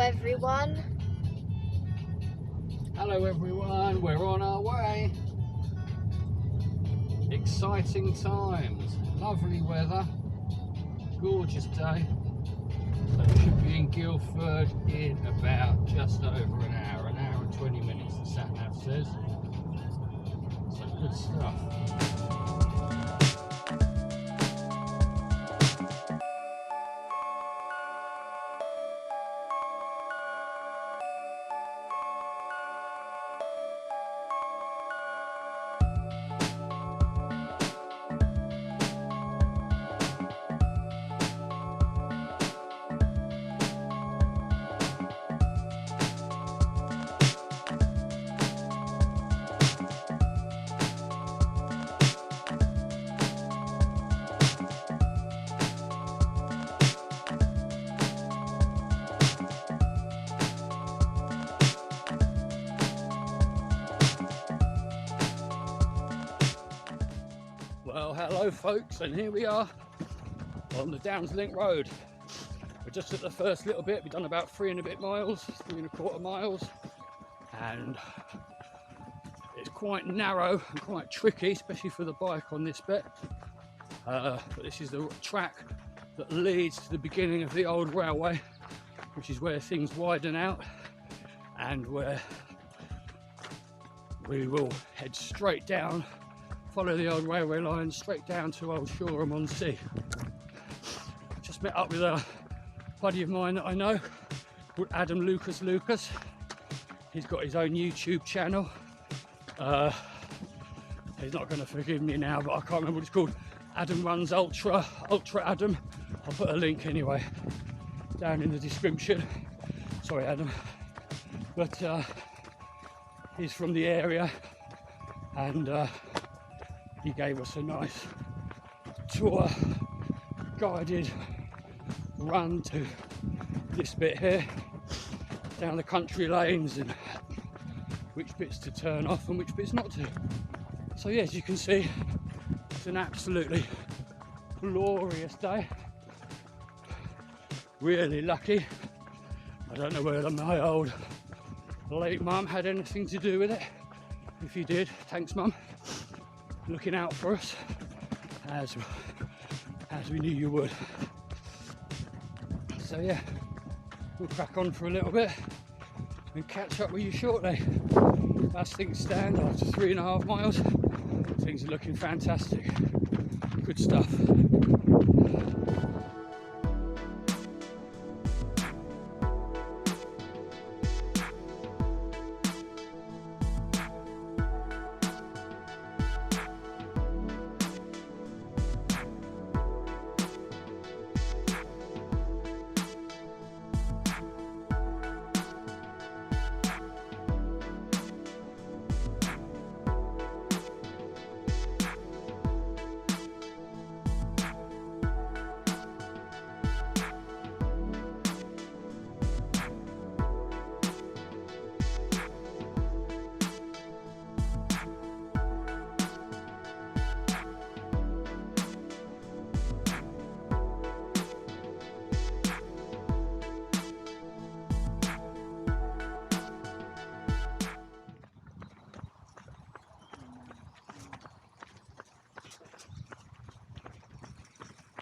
everyone. Hello everyone, we're on our way. Exciting times, lovely weather, gorgeous day. So we should be in Guildford in about just over an hour and 20 minutes, the sat nav says. So good stuff. Well, hello folks, and here we are on the Downs Link Road. We're just at the first little bit. We've done about 3.25 miles, and it's quite narrow and quite tricky, especially for the bike on this bit. But this is the track that leads to the beginning of the old railway, which is where things widen out and where we will head straight down, follow the old railway line straight down to Old Shoreham-on-Sea. Just met up with a buddy of mine that I know called Adam Lucas. He's got his own YouTube channel. He's not going to forgive me now, but I can't remember what it's called. Adam Runs Ultra Adam. I'll put a link anyway down in the description. Sorry Adam, but he's from the area, and he gave us a nice tour, guided run to this bit here, down the country lanes, and which bits to turn off and which bits not to. So yeah, as you can see, it's an absolutely glorious day. Really lucky. I don't know whether my old late mum had anything to do with it. If you did, thanks mum, looking out for us as we knew you would. So yeah, we'll crack on for a little bit and catch up with you shortly. As things stand, after 3.5 miles, things are looking fantastic. Good stuff.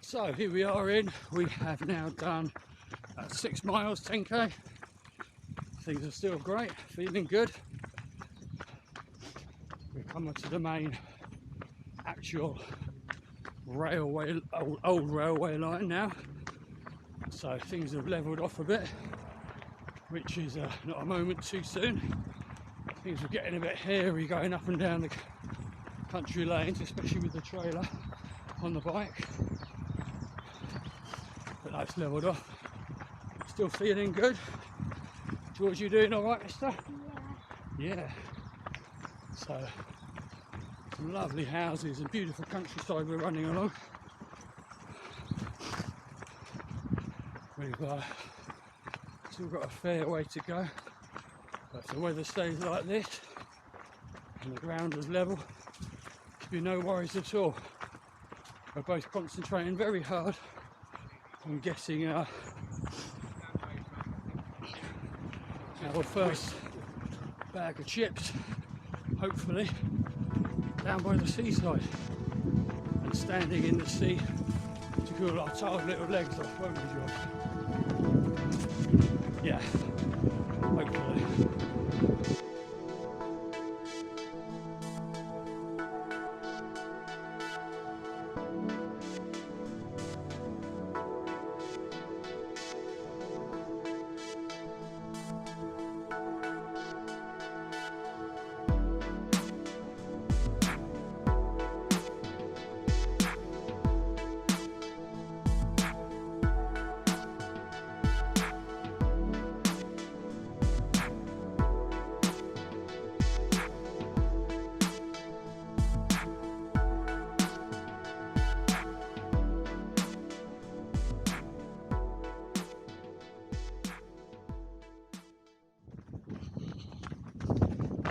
So here we are in, we have now done 6 miles, 10k. Things are still great, feeling good. We're coming to the main actual railway, old railway line now. So things have levelled off a bit, which is not a moment too soon. Things are getting a bit hairy going up and down the country lanes, especially with the trailer on the bike. But that's levelled off. Still feeling good. George, you doing all right, mister? Yeah. So, some lovely houses and beautiful countryside we're running along. We've still got a fair way to go, but if the weather stays like this and the ground is level, there'll be no worries at all. We're both concentrating very hard on getting our first bag of chips, hopefully, down by the seaside, and standing in the sea to cool our tired little legs off, won't we, George? Yeah, hopefully.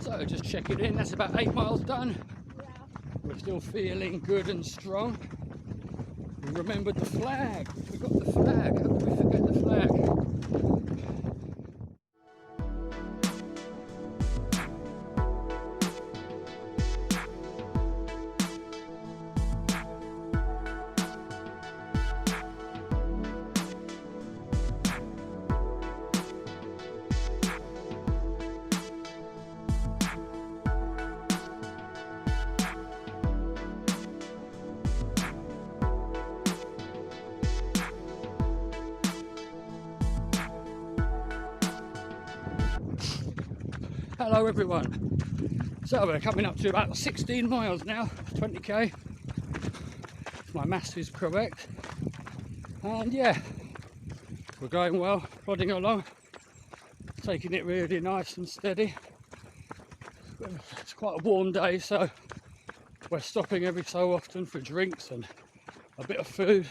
So just checking in, that's about 8 miles done. Yeah. We're still feeling good and strong. We remembered the flag, we forgot the flag, how could we forget the flag? Hello everyone. So we're coming up to about 16 miles now, 20k, if my maths is correct. And yeah, we're going well, plodding along, taking it really nice and steady. It's quite a warm day, so we're stopping every so often for drinks and a bit of food.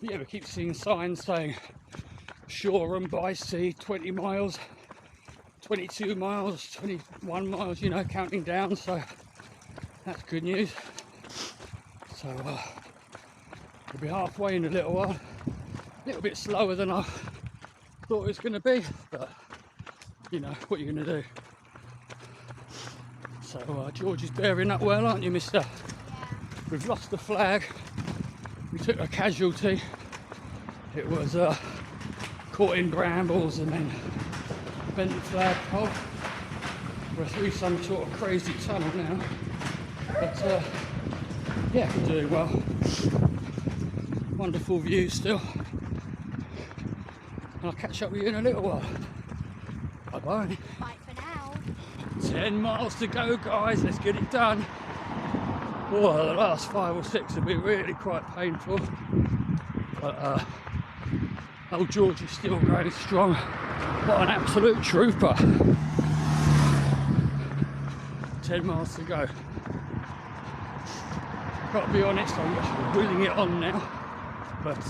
Yeah, we keep seeing signs saying shore and by sea, 20 miles. 22 miles, 21 miles, you know, counting down, so that's good news. So we'll be halfway in a little while. A little bit slower than I thought it was going to be, but you know, what are you going to do? So George is bearing up well, aren't you, mister? Yeah. We've lost the flag. We took a casualty. It was caught in brambles and then bent the flagpole. We're through some sort of crazy tunnel now, but yeah, we're doing well. Wonderful view still. I'll catch up with you in a little while. Bye bye. Bye for now. 10 miles to go, guys. Let's get it done. Oh, the last 5 or 6 have been really quite painful, but old George is still going strong. What an absolute trooper. 10 miles to go. Got to be honest, I'm willing it on now, but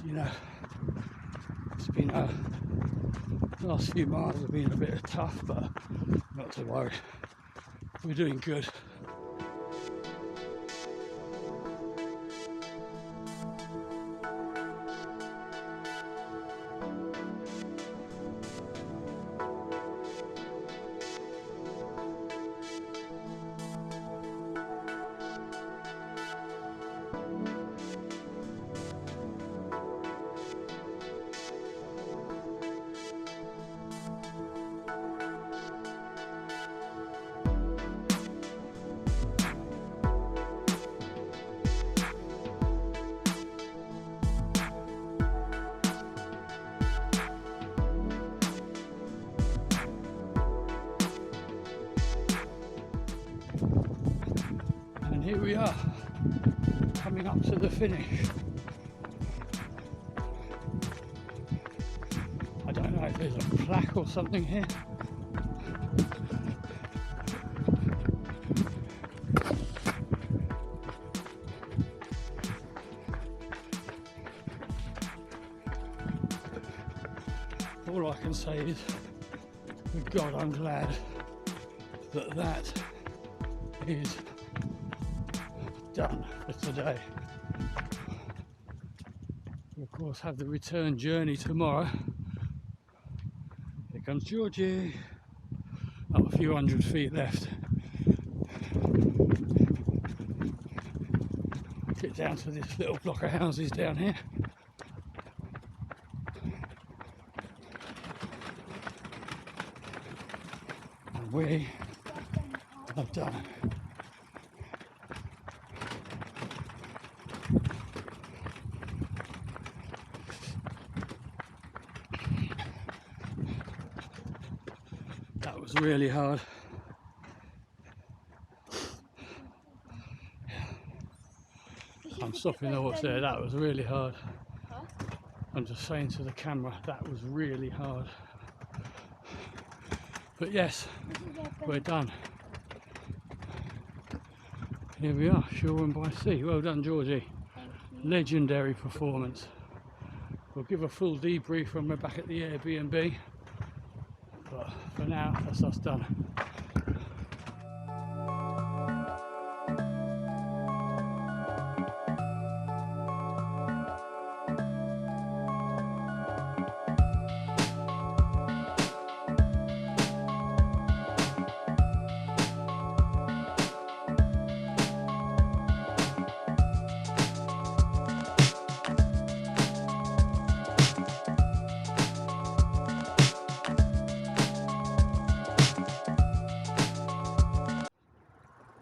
you know, it's been the last few miles have been a bit tough, but not to worry, we're doing good. Here we are, coming up to the finish. I don't know if there's a plaque or something here. All I can say is, with God, I'm glad that that is done for today. We of course have the return journey tomorrow, comes Georgie. Oh, a few hundred feet left. Get down to this little block of houses down here. And we are done. That was really hard. I'm stopping the horse there, that was really hard. I'm just saying to the camera, that was really hard. But yes, we're done. Here we are, Shoreham by Sea. Well done, Georgie. Legendary performance. We'll give a full debrief when we're back at the Airbnb. But for now, that's us done.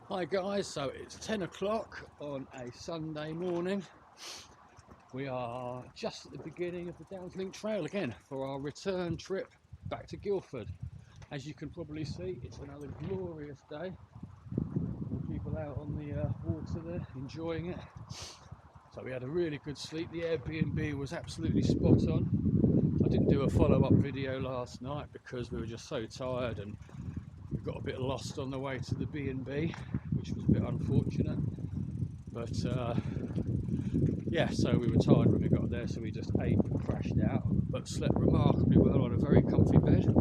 Hi guys, so it's 10 o'clock on a Sunday morning. We are just at the beginning of the Downslink Trail again for our return trip back to Guildford. As you can probably see, it's another glorious day. People out on the water there enjoying it. So we had a really good sleep. The Airbnb was absolutely spot on. I didn't do a follow-up video last night because we were just so tired and we got a bit lost on the way to the B&B, which was a bit unfortunate. But yeah, so we were tired when we got there, so we just ate and crashed out, but slept remarkably well on a very comfy bed.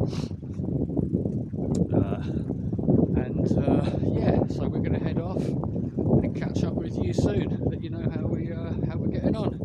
Yeah, so we're going to head off and catch up with you soon, let you know how we're getting on.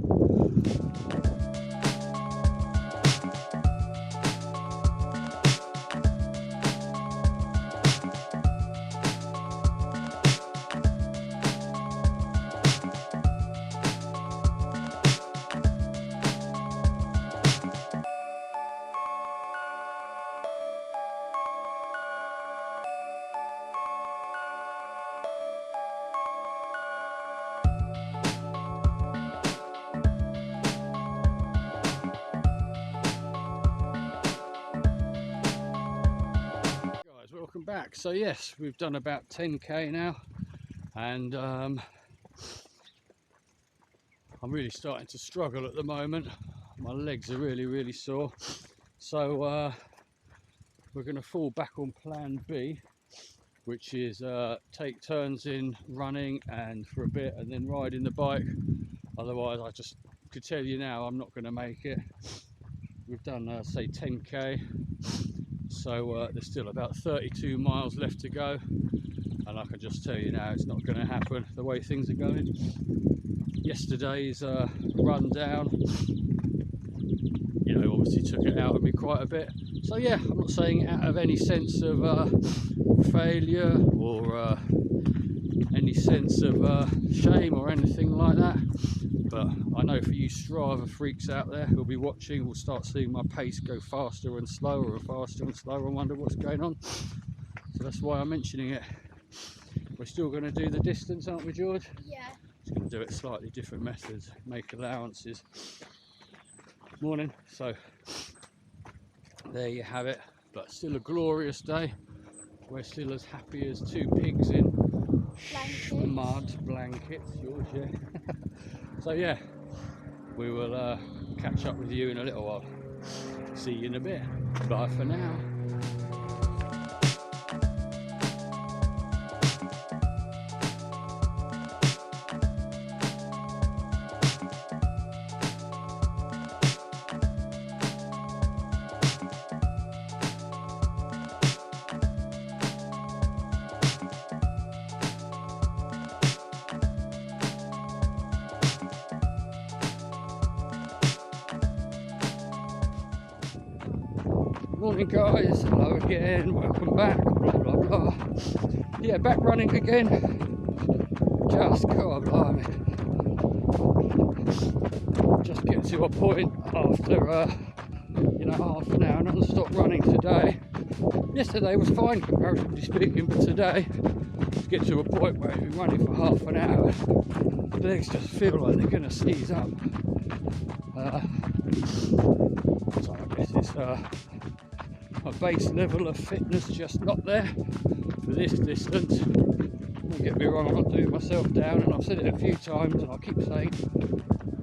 Welcome back. So yes, we've done about 10k now, and I'm really starting to struggle at the moment. My legs are really sore, so we're going to fall back on plan B, which is take turns in running and for a bit and then riding the bike. Otherwise, I just could tell you now I'm not going to make it. We've done say 10k, so there's still about 32 miles left to go, and I can just tell you now it's not going to happen the way things are going. Yesterday's run down, you know, obviously took it out of me quite a bit. So yeah, I'm not saying it out of any sense of failure or any sense of shame or anything like that, but I know for you Strava freaks out there who'll be watching will start seeing my pace go faster and slower and faster and slower and wonder what's going on. So that's why I'm mentioning it. We're still going to do the distance, aren't we, George? Yeah. Just going to do it slightly different methods, make allowances. Morning. So there you have it, but still a glorious day. We're still as happy as two pigs in mud blankets, George, yeah. So yeah, we will catch up with you in a little while. See you in a bit. Bye for now. Morning guys, hello again, welcome back, blah blah blah. Yeah, back running again. Just, God blimey. Just get to a point after half an hour non-stop running today. Yesterday was fine comparatively speaking, but today to get to a point where you've been running for half an hour, the legs just feel like they're going to seize up. So I guess it's my base level of fitness just not there for this distance. Don't get me wrong, I'm not doing myself down, and I've said it a few times and I'll keep saying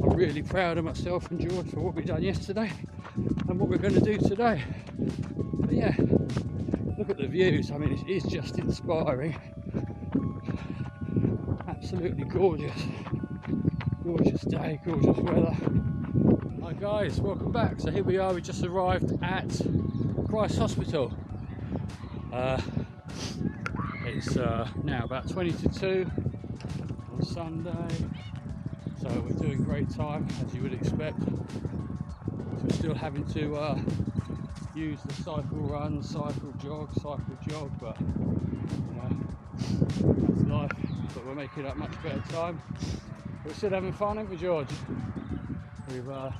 I'm really proud of myself and George for what we've done yesterday and what we're going to do today. But yeah, look at the views. I mean, it is just inspiring. Absolutely gorgeous. Gorgeous day, gorgeous weather. Hi guys, welcome back. So here we are, we just arrived at Christ Hospital. It's now about 20 to 2 on Sunday. So we're doing great time, as you would expect. We're still having to use the cycle run, cycle jog, but you know, that's life. But we're making up much better time. We're still having fun, aren't we, George? We've so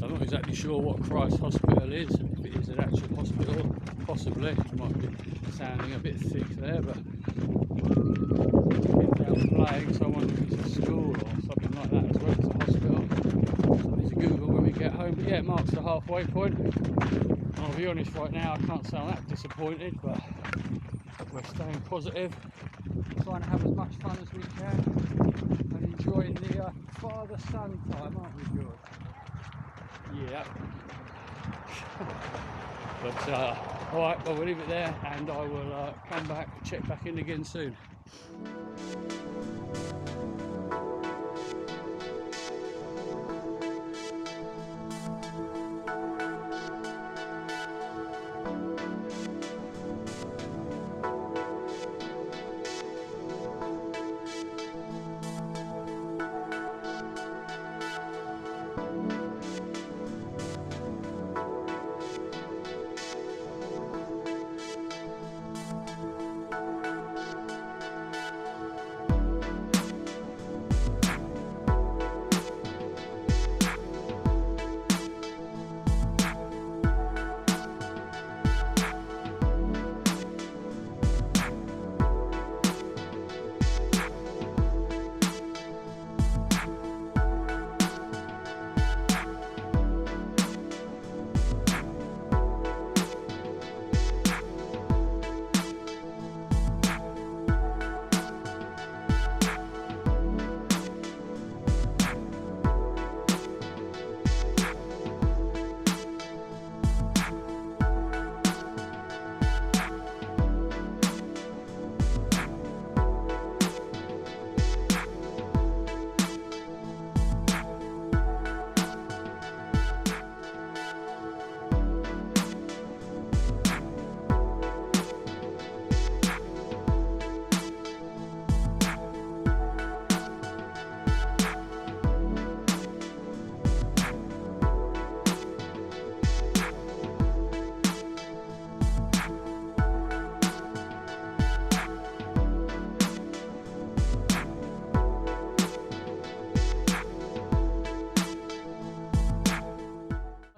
I'm not exactly sure what Christ Hospital is, if it is an actual hospital, possibly. It might be sounding a bit thick there, but kids out playing, so I wonder if it's a school or something like that as well as a hospital. Something to Google when we get home. But yeah, it marks the halfway point. I'll be honest, right now I can't sound that disappointed, but we're staying positive, trying to have as much fun as we can and enjoying the father-son time, aren't we, George? Yeah. But alright, well we'll leave it there and I will come back, check back in again soon.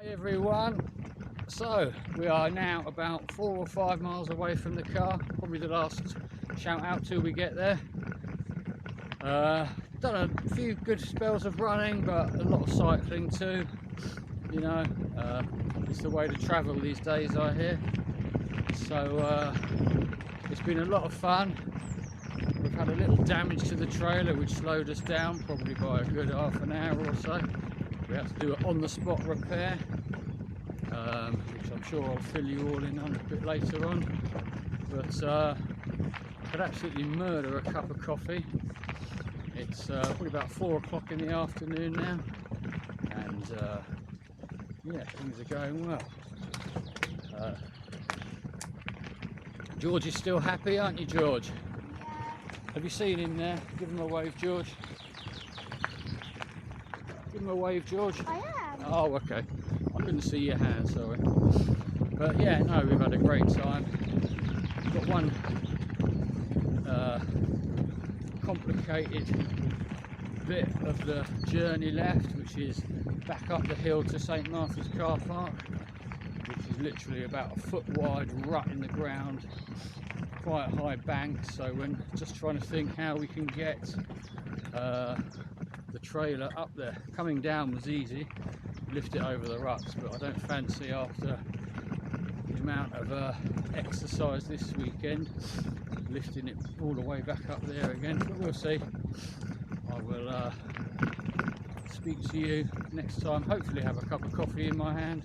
Everyone, so we are now about 4 or 5 miles away from the car, probably the last shout out till we get there. Done a few good spells of running, but a lot of cycling too, you know. It's the way to travel these days, I hear. So it's been a lot of fun. We've had a little damage to the trailer which slowed us down probably by a good half an hour or so. We had to do an on-the-spot repair, which I'm sure I'll fill you all in on a bit later on. But I could absolutely murder a cup of coffee. It's probably about 4 o'clock in the afternoon now, and yeah, things are going well. George is still happy, aren't you, George? Have you seen him there? Give him a wave, George. Give him a wave, George. I am. Oh, okay. I couldn't see your hand, sorry. But yeah, no, we've had a great time. We've got one complicated bit of the journey left, which is back up the hill to St Martha's car park, which is literally about a foot wide rut in the ground, quite a high bank. So we're just trying to think how we can get the trailer up there. Coming down was easy, lift it over the ruts, but I don't fancy, after the amount of exercise this weekend, lifting it all the way back up there again, but we'll see. I will speak to you next time, hopefully have a cup of coffee in my hand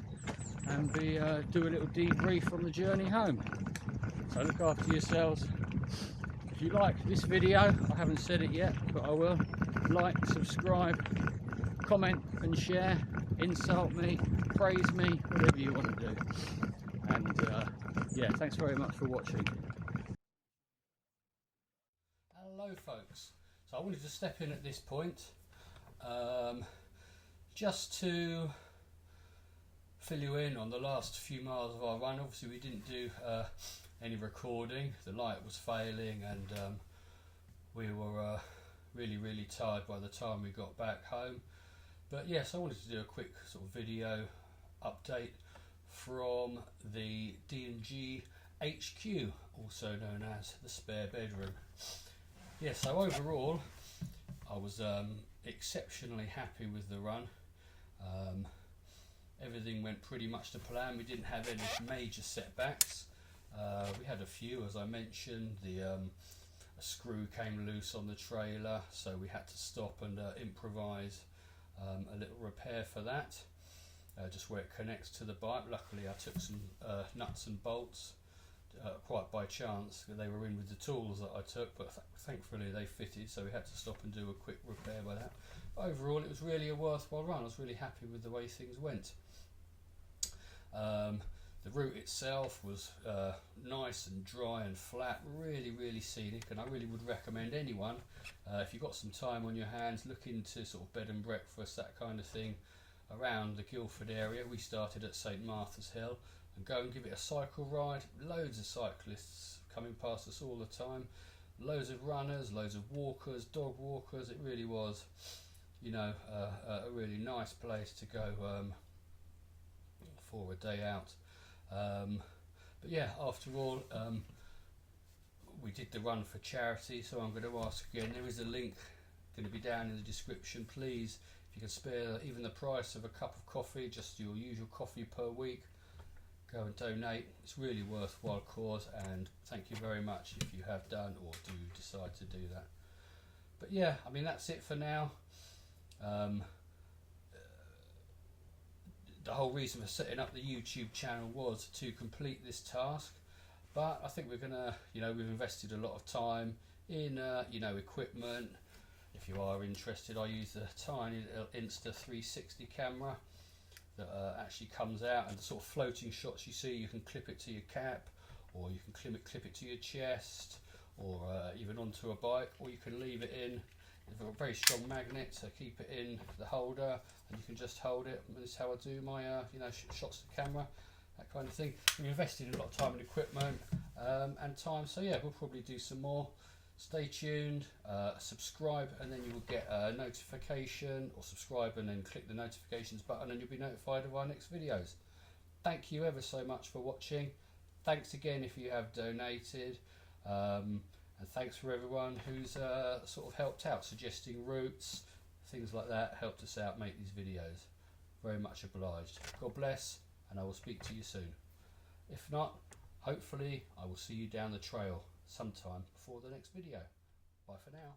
and do a little debrief on the journey home. So look after yourselves. If you like this video, I haven't said it yet, but I will, like, subscribe, comment and share, insult me, praise me, whatever you want to do. And yeah, thanks very much for watching. Hello folks, so I wanted to step in at this point just to fill you in on the last few miles of our run. Obviously we didn't do any recording, the light was failing, and we were really tired by the time we got back home. But yes, I wanted to do a quick sort of video update from the D&G HQ, also known as the spare bedroom. Yeah, so overall I was exceptionally happy with the run. Everything went pretty much to plan. We didn't have any major setbacks. We had a few, as I mentioned. A screw came loose on the trailer, so we had to stop and improvise a little repair for that, just where it connects to the bike. Luckily I took some nuts and bolts, quite by chance. They were in with the tools that I took, but thankfully they fitted, so we had to stop and do a quick repair by that. But overall it was really a worthwhile run. I was really happy with the way things went. The route itself was nice and dry and flat, really scenic, and I really would recommend anyone, if you've got some time on your hands, look into sort of bed and breakfast, that kind of thing, around the Guildford area. We started at St Martha's Hill, and go and give it a cycle ride. Loads of cyclists coming past us all the time, loads of runners, loads of walkers, dog walkers. It really was, you know, a really nice place to go for a day out. But yeah, after all, we did the run for charity, so I'm going to ask again, there is a link going to be down in the description. Please, if you can spare even the price of a cup of coffee, just your usual coffee per week, go and donate. It's really worthwhile cause, and thank you very much if you have done or do decide to do that. But yeah, I mean, that's it for now. The whole reason for setting up the YouTube channel was to complete this task, but I think we're gonna, you know, we've invested a lot of time in you know, equipment. If you are interested, I use a tiny little Insta360 camera that actually comes out, and the sort of floating shots you see, you can clip it to your cap, or you can clip it to your chest, or even onto a bike, or you can leave it in. They've got a very strong magnet, so keep it in the holder and you can just hold it. This is how I do my you know, shots to camera, that kind of thing. We've invested a lot of time in equipment and time, so yeah, we'll probably do some more. Stay tuned, subscribe, and then you will get a notification, or subscribe and then click the notifications button and you'll be notified of our next videos. Thank you ever so much for watching. Thanks again if you have donated. And thanks for everyone who's sort of helped out, suggesting routes, things like that, helped us out make these videos. Very much obliged. God bless, and I will speak to you soon. If not, hopefully I will see you down the trail sometime before the next video. Bye for now.